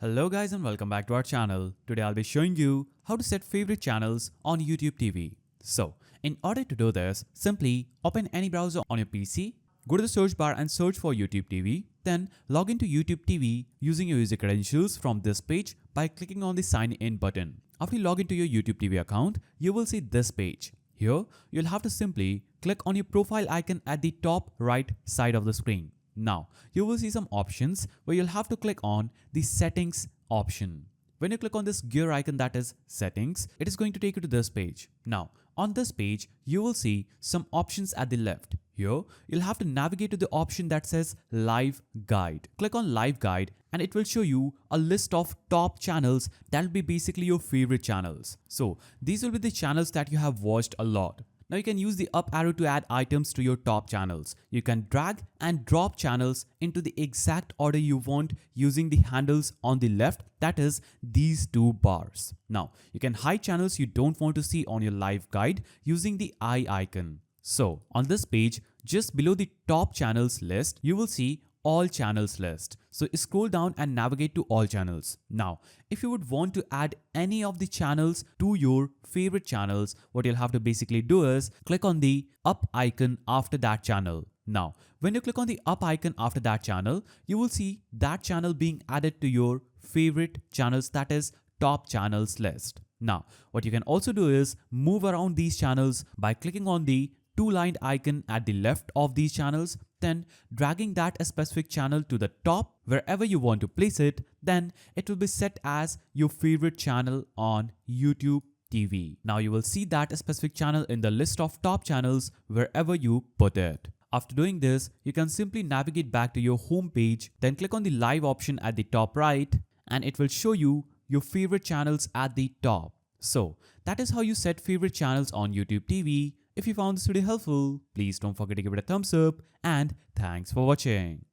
Hello guys and welcome back to our channel. Today I'll be showing you how to set favorite channels on YouTube TV. So, in order to do this, simply open any browser on your PC, go to the search bar and search for YouTube TV, then log into YouTube TV using your user credentials from this page by clicking on the sign in button. After you log into your YouTube TV account, you will see this page. Here, you'll have to simply click on your profile icon at the top right side of the screen. Now, you will see some options where you'll have to click on the settings option. When you click on this gear icon that is settings, it is going to take you to this page. Now, on this page, you will see some options at the left. Here, you'll have to navigate to the option that says live guide. Click on live guide and it will show you a list of top channels that will be basically your favorite channels. So, these will be the channels that you have watched a lot. Now you can use the up arrow to add items to your top channels. You can drag and drop channels into the exact order you want using the handles on the left, that is these two bars. Now you can hide channels you don't want to see on your live guide using the eye icon. So on this page, just below the top channels list, you will see all channels list. So scroll down and navigate to all channels. Now, if you would want to add any of the channels to your favorite channels, what you'll have to basically do is click on the up icon after that channel. Now, when you click on the up icon after that channel, you will see that channel being added to your favorite channels, that is top channels list. Now, what you can also do is move around these channels by clicking on the two-lined icon at the left of these channels, then dragging that specific channel to the top wherever you want to place it, then it will be set as your favorite channel on YouTube TV. Now you will see that specific channel in the list of top channels wherever you put it. After doing this, you can simply navigate back to your home page, then click on the live option at the top right, and it will show you your favorite channels at the top. So that is how you set favorite channels on YouTube TV. If you found this video helpful, please don't forget to give it a thumbs up and thanks for watching.